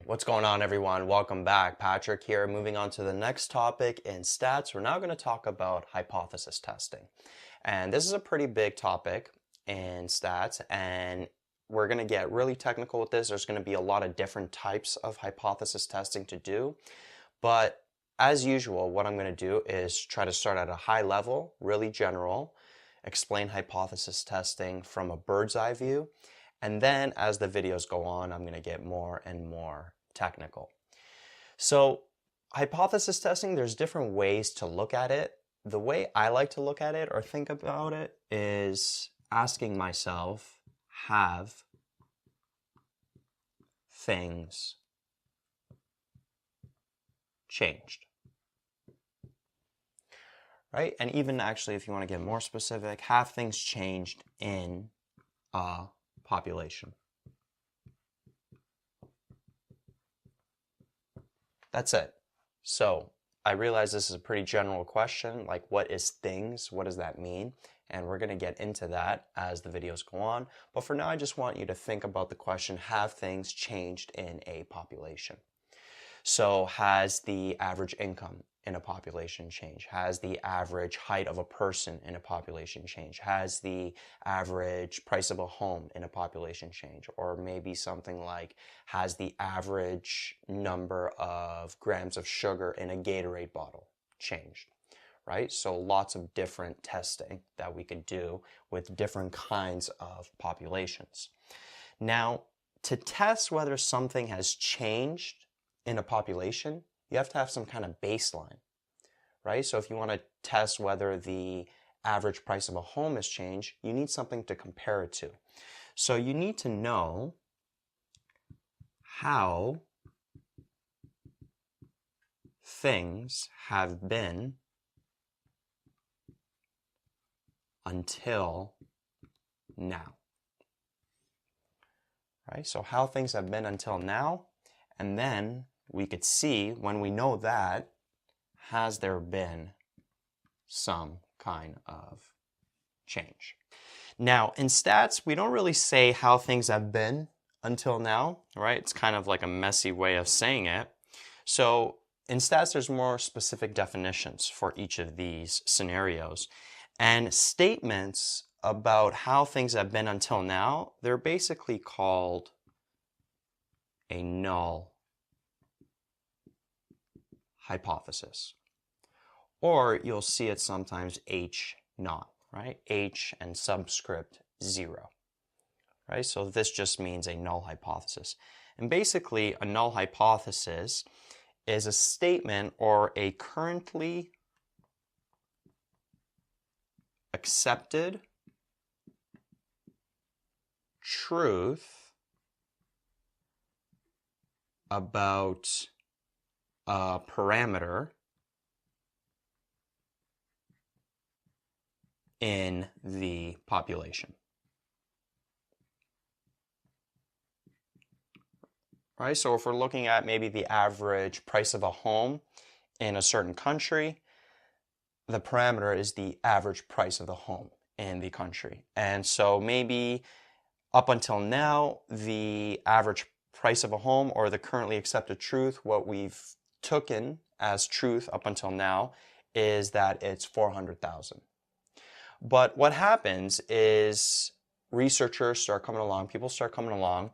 What's going on, everyone? Welcome back. Patrick here. Moving on to the next topic in stats, we're now going to talk about hypothesis testing. And this is a pretty big topic in stats, and we're going to get really technical with this. There's going to be a lot of different types of hypothesis testing to do. But as usual, what I'm going to do is try to start at a high level, really general, explain hypothesis testing from a bird's eye view. And then as the videos go on, I'm going to get more and more technical. So hypothesis testing, there's different ways to look at it. The way I like to look at it or think about it is asking myself, have things changed? Right? And even actually, if you want to get more specific, have things changed in a population? That's it. So I realize this is a pretty general question, like what is things? What does that mean? And we're going to get into that as the videos go on. But for now, I just want you to think about the question, have things changed in a population? So has the average income in a population changed? Has the average height of a person in a population changed? Has the average price of a home in a population changed? Or maybe something like, has the average number of grams of sugar in a Gatorade bottle changed? Right? So lots of different testing that we could do with different kinds of populations. Now, to test whether something has changed in a population, you have to have some kind of baseline, right? So if you want to test whether the average price of a home has changed, you need something to compare it to. So you need to know how things have been until now, right? So how things have been until now, and then we could see, when we know that, has there been some kind of change? Now, in stats, we don't really say how things have been until now, right? It's kind of like a messy way of saying it. So in stats, there's more specific definitions for each of these scenarios. And statements about how things have been until now, they're basically called a null hypothesis. Or you'll see it sometimes H naught, right? H and subscript 0, right? So this just means a null hypothesis. And basically, a null hypothesis is a statement or a currently accepted truth about a parameter in the population. Right? So if we're looking at maybe the average price of a home in a certain country, the parameter is the average price of the home in the country. And so maybe up until now, the average price of a home, or the currently accepted truth, what we've taken as truth up until now, is that it's 400,000. But what happens is researchers start coming along, people start coming along,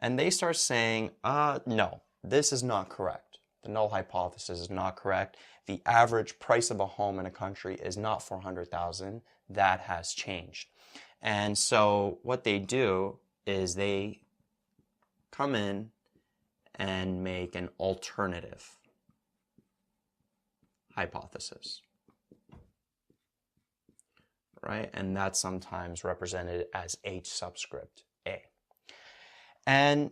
and they start saying, no, this is not correct. The null hypothesis is not correct. The average price of a home in a country is not 400,000. That has changed. And so what they do is they come in and make an alternative hypothesis, right? And that's sometimes represented as H subscript A. And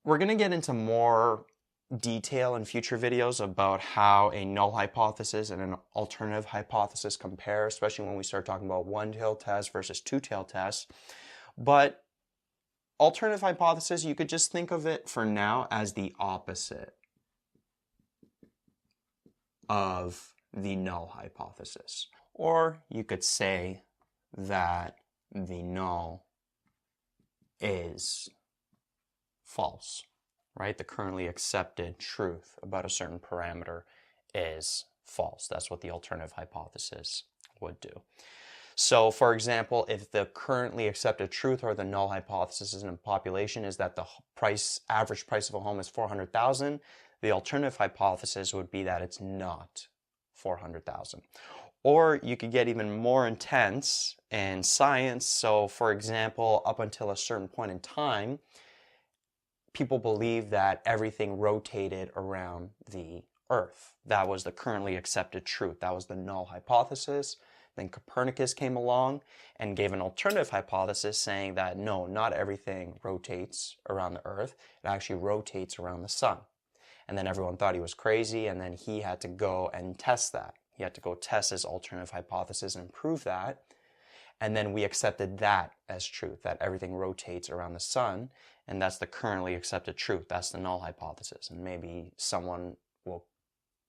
we're going to get into more detail in future videos about how a null hypothesis and an alternative hypothesis compare, especially when we start talking about one-tailed tests versus two-tailed tests. But alternative hypothesis, you could just think of it for now as the opposite of the null hypothesis. Or you could say that the null is false, right? The currently accepted truth about a certain parameter is false. That's what the alternative hypothesis would do. So, for example, if the currently accepted truth or the null hypothesis in a population is that the average price of a home is $400,000, the alternative hypothesis would be that it's not $400,000. Or you could get even more intense in science. So, for example, up until a certain point in time, people believed that everything rotated around the Earth. That was the currently accepted truth. That was the null hypothesis. Then Copernicus came along and gave an alternative hypothesis saying that no, not everything rotates around the Earth. It actually rotates around the sun. And then everyone thought he was crazy, and then he had to go and test that. He had to go test his alternative hypothesis and prove that. And then we accepted that as truth, that everything rotates around the sun, and that's the currently accepted truth. That's the null hypothesis. And maybe someone will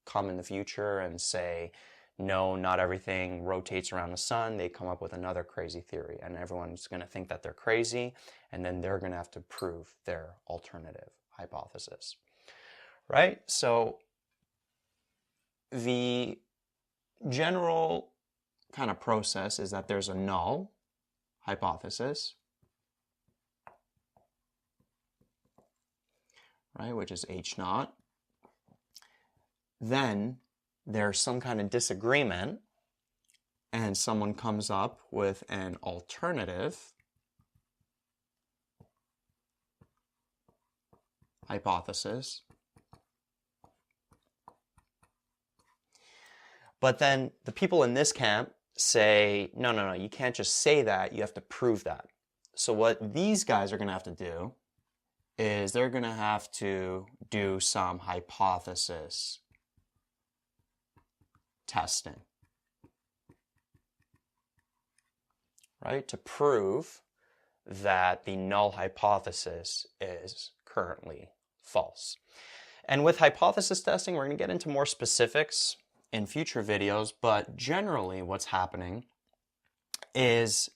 come in the future and say, no, not everything rotates around the sun. They come up with another crazy theory, and everyone's going to think that they're crazy, and then they're going to have to prove their alternative hypothesis, right? So the general kind of process is that there's a null hypothesis, right, which is H naught. Then there's some kind of disagreement, and someone comes up with an alternative hypothesis. But then the people in this camp say, no, you can't just say that, you have to prove that. So what these guys are going to have to do is they're going to have to do some hypothesis testing, right, to prove that the null hypothesis is currently false. And with hypothesis testing, we're going to get into more specifics in future videos, but generally what's happening is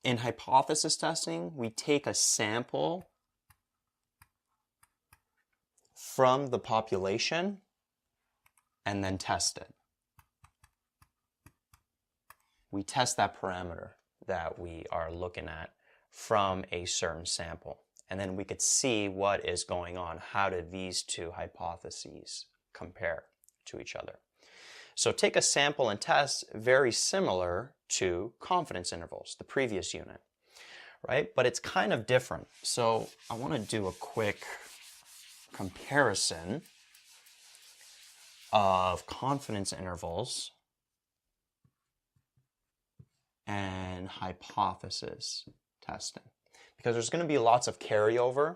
in hypothesis testing, we take a sample from the population and then test it. We test that parameter that we are looking at from a certain sample. And then we could see what is going on. How do these two hypotheses compare to each other? So take a sample and test, very similar to confidence intervals, the previous unit, right? But it's kind of different. So I want to do a quick comparison of confidence intervals and hypothesis testing, because there's going to be lots of carryover.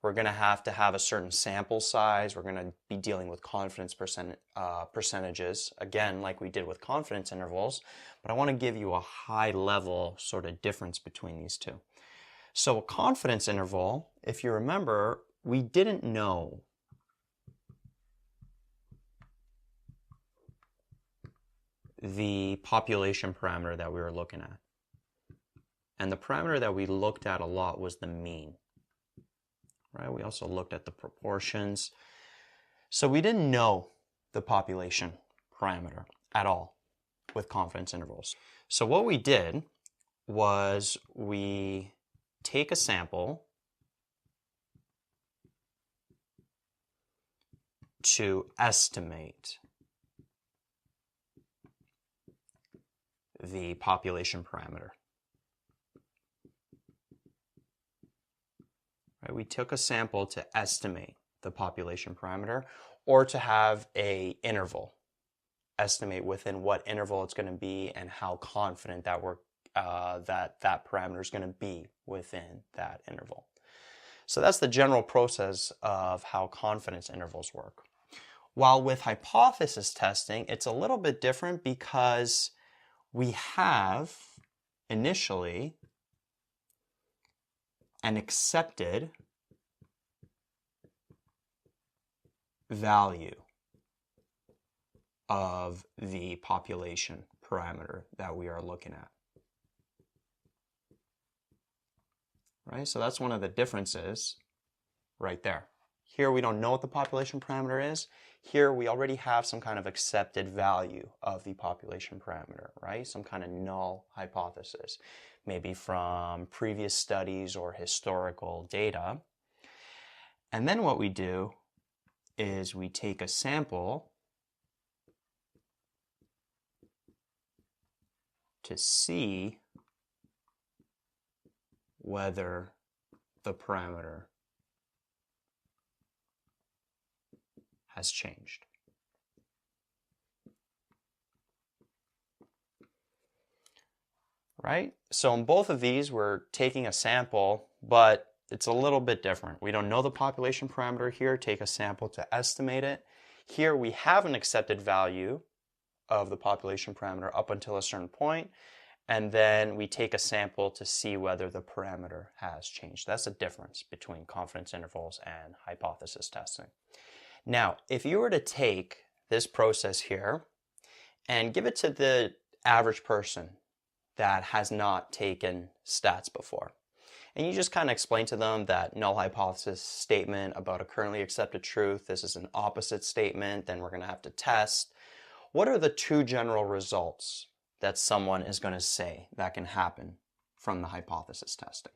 We're going to have a certain sample size. We're going to be dealing with confidence percentages, again, like we did with confidence intervals, but I want to give you a high level sort of difference between these two. So a confidence interval, if you remember, we didn't know the population parameter that we were looking at. And the parameter that we looked at a lot was the mean, right? We also looked at the proportions. So we didn't know the population parameter at all with confidence intervals. So what we did was we take a sample to estimate the population parameter. Right? We took a sample to estimate the population parameter, or to have an interval, estimate within what interval it's going to be and how confident that that parameter is going to be within that interval. So that's the general process of how confidence intervals work. While with hypothesis testing, it's a little bit different, because we have initially an accepted value of the population parameter that we are looking at. Right? So that's one of the differences right there. Here we don't know what the population parameter is. Here we already have some kind of accepted value of the population parameter, right? Some kind of null hypothesis, maybe from previous studies or historical data. And then what we do is we take a sample to see whether the parameter has changed. Right? So in both of these, we're taking a sample, but it's a little bit different. We don't know the population parameter here, take a sample to estimate it. Here we have an accepted value of the population parameter up until a certain point, and then we take a sample to see whether the parameter has changed. That's the difference between confidence intervals and hypothesis testing. Now, if you were to take this process here and give it to the average person that has not taken stats before, and you just kind of explain to them that null hypothesis statement about a currently accepted truth, this is an opposite statement, then we're going to have to test. What are the two general results that someone is going to say that can happen from the hypothesis testing?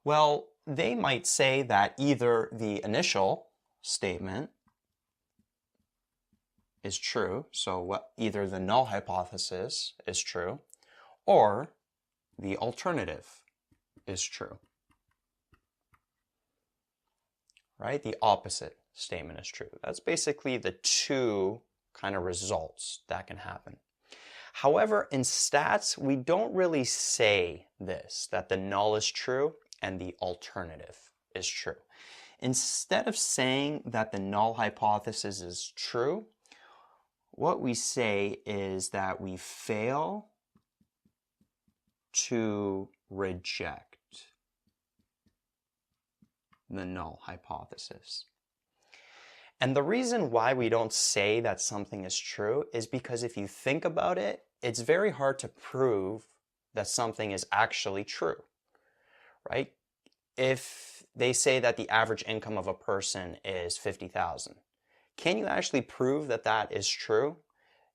Well, they might say that either the initial statement is true, so either the null hypothesis is true, or the alternative is true. Right? The opposite statement is true. That's basically the two kind of results that can happen. However, in stats, we don't really say this, that the null is true and the alternative is true. Instead of saying that the null hypothesis is true, what we say is that we fail to reject the null hypothesis. And the reason why we don't say that something is true is because if you think about it, it's very hard to prove that something is actually true, right? If they say that the average income of a person is $50,000, can you actually prove that that is true?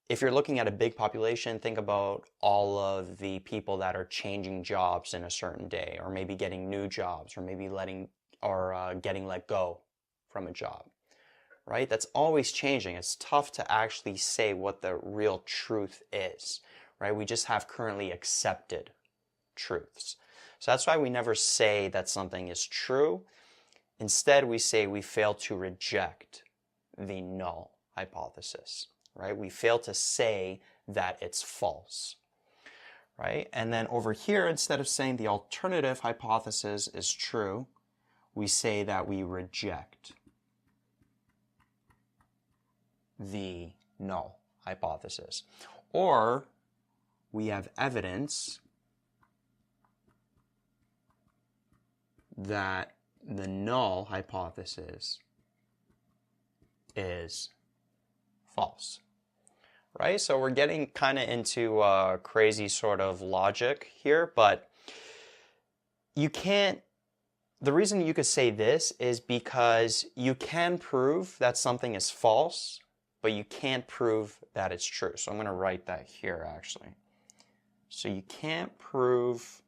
If you're looking at a big population, think about all of the people that are changing jobs in a certain day, or maybe getting new jobs, or maybe getting let go from a job, right? That's always changing. It's tough to actually say what the real truth is, right? We just have currently accepted truths. So that's why we never say that something is true. Instead, we say we fail to reject the null hypothesis, right? We fail to say that it's false, right? And then over here, instead of saying the alternative hypothesis is true, we say that we reject the null hypothesis. Or we have evidence that the null hypothesis is false, right? So we're getting kind of into crazy sort of logic here, but you can't, the reason you could say this is because you can prove that something is false, but you can't prove that it's true. So I'm going to write that here actually. So you can't prove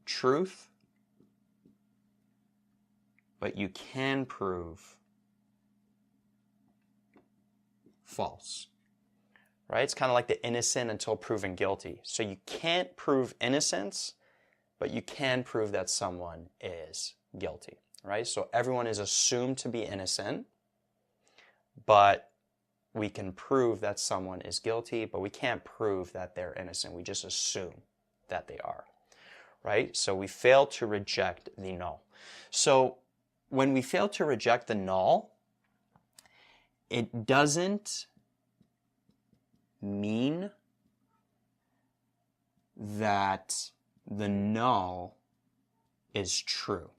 truth, but you can prove false, right? It's kind of like the innocent until proven guilty. So you can't prove innocence, but you can prove that someone is guilty, right? So everyone is assumed to be innocent, but we can prove that someone is guilty, but we can't prove that they're innocent. We just assume that they are, right? So we fail to reject the null. So when we fail to reject the null, it doesn't mean that the null is true,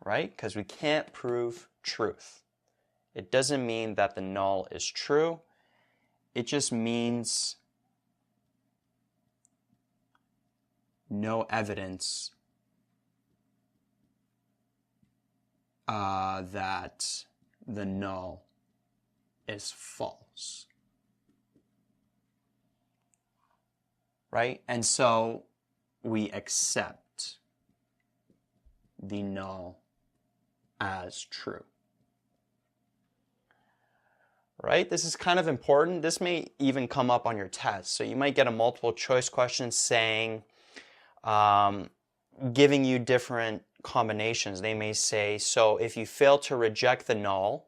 right? Because we can't prove truth. It doesn't mean that the null is true. It just means no evidence that the null is false, right? And so we accept the null as true. Right? This is kind of important. This may even come up on your test. So you might get a multiple choice question saying, giving you different combinations. They may say, so if you fail to reject the null,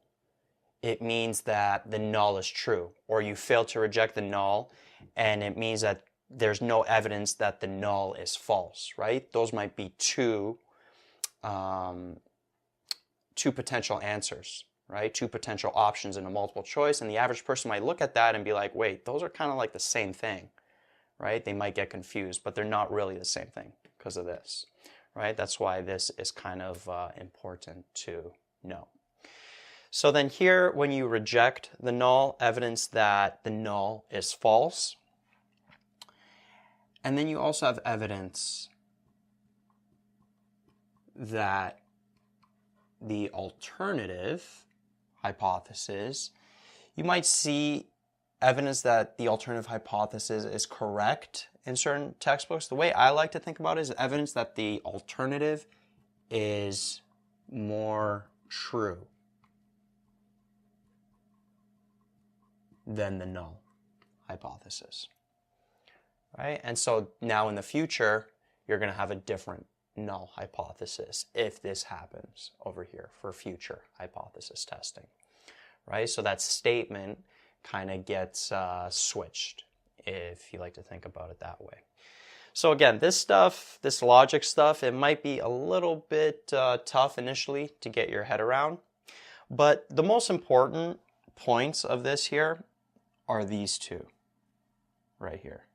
it means that the null is true. Or you fail to reject the null, and it means that there's no evidence that the null is false, right? Those might be two potential answers, right? Two potential options in a multiple choice, and the average person might look at that and be like, wait, those are kind of like the same thing, right? They might get confused, but they're not really the same thing because of this, right? That's why this is kind of important to know. So then here, when you reject the null, evidence that the null is false, and then you also have evidence that the alternative hypothesis, you might see evidence that the alternative hypothesis is correct in certain textbooks. The way I like to think about it is evidence that the alternative is more true than the null hypothesis, right? And so now in the future, you're going to have a different null hypothesis if this happens over here for future hypothesis testing, right? So that statement kind of gets switched, if you like to think about it that way. So again, this stuff, this logic stuff, it might be a little bit tough initially to get your head around, but the most important points of this here are these two right here.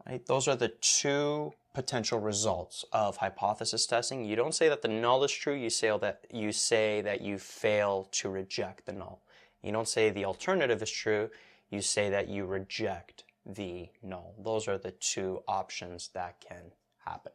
Right? Those are the two potential results of hypothesis testing. You don't say that the null is true, you say that you fail to reject the null. You don't say the alternative is true, you say that you reject the null. Those are the two options that can happen.